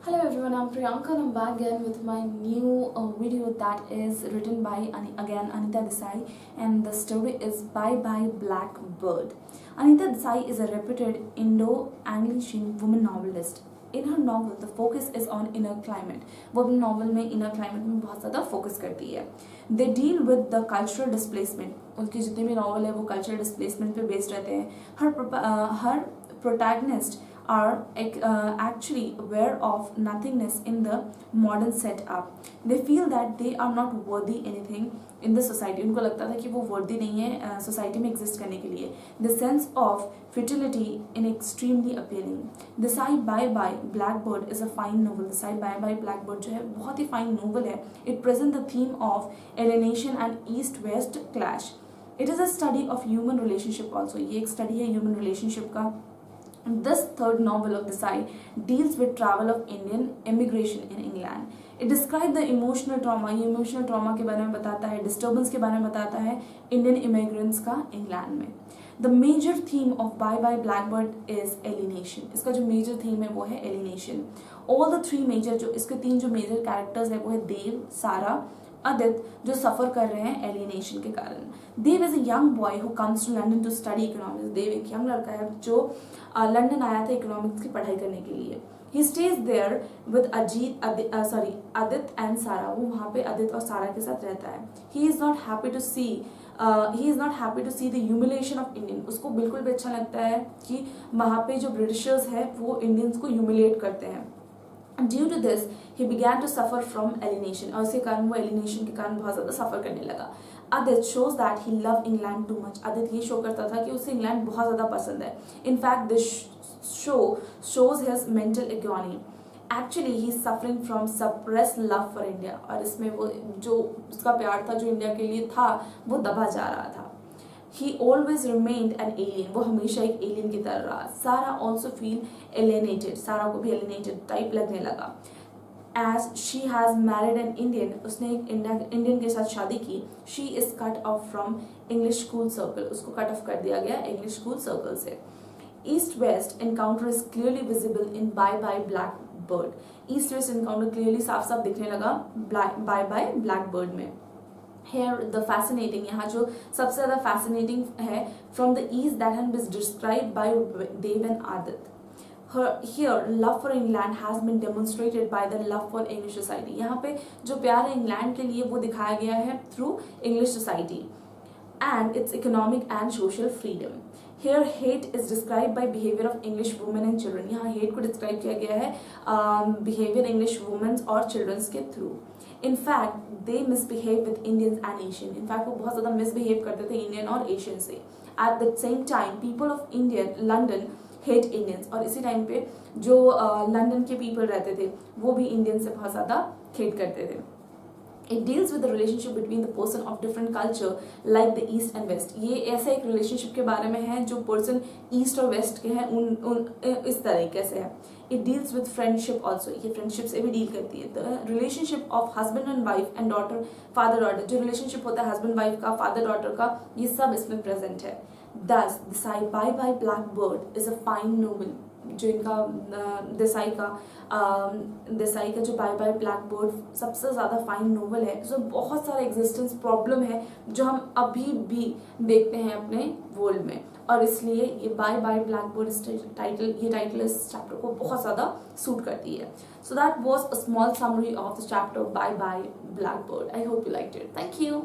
Hello everyone, I'm Priyanka and I'm back again with my new video that is written by Anita Desai, and the story is Bye Bye Blackbird. Anita Desai is a reputed Indo-Anglian woman novelist. In her novel, the focus is on inner climate. वो अपने novel में inner climate में बहुत ज़्यादा focus करती है. They deal with the cultural displacement. उनकी जितने भी novel है वो cultural displacement पे based रहते हैं. Her protagonist are actually aware of nothingness in the modern setup. They feel that they are not worthy anything in the society. उनको लगता था कि वो worthy नहीं है society में exist करने के लिए. The sense of futility in extremely appealing. Desai Bye Bye Blackbird is a fine novel. Desai Bye Bye Blackbird जो है बहुत ही fine novel है. It presents the theme of alienation and East-West clash. It is a study of human relationship also. ये एक study है human relationship का. This third novel of Desai deals with travel of Indian immigration in England. It describes the emotional trauma. ये emotional trauma के बारे में बताता है, disturbance के बारे में बताता है Indian immigrants का England में. The major theme of Bye Bye Blackbird is alienation. इसका जो major theme है वो है alienation. All the three major जो इसके तीन जो major characters है वो है देव, सारा, अदित, जो सफर कर रहे हैं एलिनेशन के कारण. Dev is a young boy who comes to London to study economics. Dev एक यंग लड़का है जो लंदन आया था इकोनॉमिक्स की पढ़ाई करने के लिए. ही stage there with Adit and सारा. वो वहाँ पे अदित और सारा के साथ रहता है. He is not happy to see the humiliation of Indian. उसको बिल्कुल भी अच्छा लगता है कि वहाँ पे जो ब्रिटिशर्स है वो इंडियंस को ह्यूमिलेट करते हैं. Due to this, he began to suffer from alienation. और उसके कारण वो alienation के कारण बहुत ज़्यादा suffer करने लगा. Adit shows that he loved England too much. Aditya ये शो करता था कि उसे इंग्लैंड बहुत ज़्यादा पसंद है. In fact, this show shows his mental agony. Actually, he is suffering from suppressed love for India. और इसमें वो जो उसका प्यार था जो इंडिया के लिए था वो दबा जा रहा था. He always remained an alien. वो हमेशा एक alien की तरह रहा. Sarah also feel alienated. सारा को भी alienated type लगने लगा. As she has married an Indian, उसने एक Indian के साथ शादी की. She is cut off from English school circle. उसको cut off कर दिया गया English school circle से. East-West encounter is clearly visible in Bye Bye Blackbird. East-West encounter clearly साफ-साफ दिखने लगा Bye Bye Blackbird में. Here the fascinating, यहाँ जो सबसे ज़्यादा fascinating है from the east that has been described by Dev and Adit. Here love for England has been demonstrated by the love for English society. यहाँ पे जो प्यार है इंग्लैंड के लिए वो दिखाया गया है through English society and its economic and social freedom. Here hate is described by behavior of English women and children. यहाँ hate को describe किया गया है behavior English women और children के through. In fact, they misbehave with Indians and Asians. In fact, वो बहुत ज़्यादा misbehave करते थे Indian और Asian से. At the same time, people of London hate Indians. और इसी टाइम पे जो लंदन के people रहते थे वो भी Indians से बहुत ज़्यादा hate करते थे. It deals with the relationship between the person of different culture like the East and West. ये ऐसा एक relationship के बारे में है जो person East और West के हैं उन इस तरीके से है. It deals with friendship also. ये friendship से भी deal करती है. The relationship of husband and wife and daughter, father daughter, जो relationship होता है husband wife का, father daughter का, ये सब इसमें present है. Thus, Desai Bye Bye Blackbird is a fine novel. जो इनका देसाई का जो बाय बाय ब्लैकबर्ड सबसे ज़्यादा फाइन नोवेल है. जो बहुत सारा एग्जिस्टेंस प्रॉब्लम है जो हम अभी भी देखते हैं अपने वर्ल्ड में, और इसलिए ये बाय बाय ब्लैकबर्ड टाइटल इस चैप्टर को बहुत ज़्यादा सूट करती है. So that was a small summary of the chapter Bye Bye Blackbird. I hope you liked it. Thank you.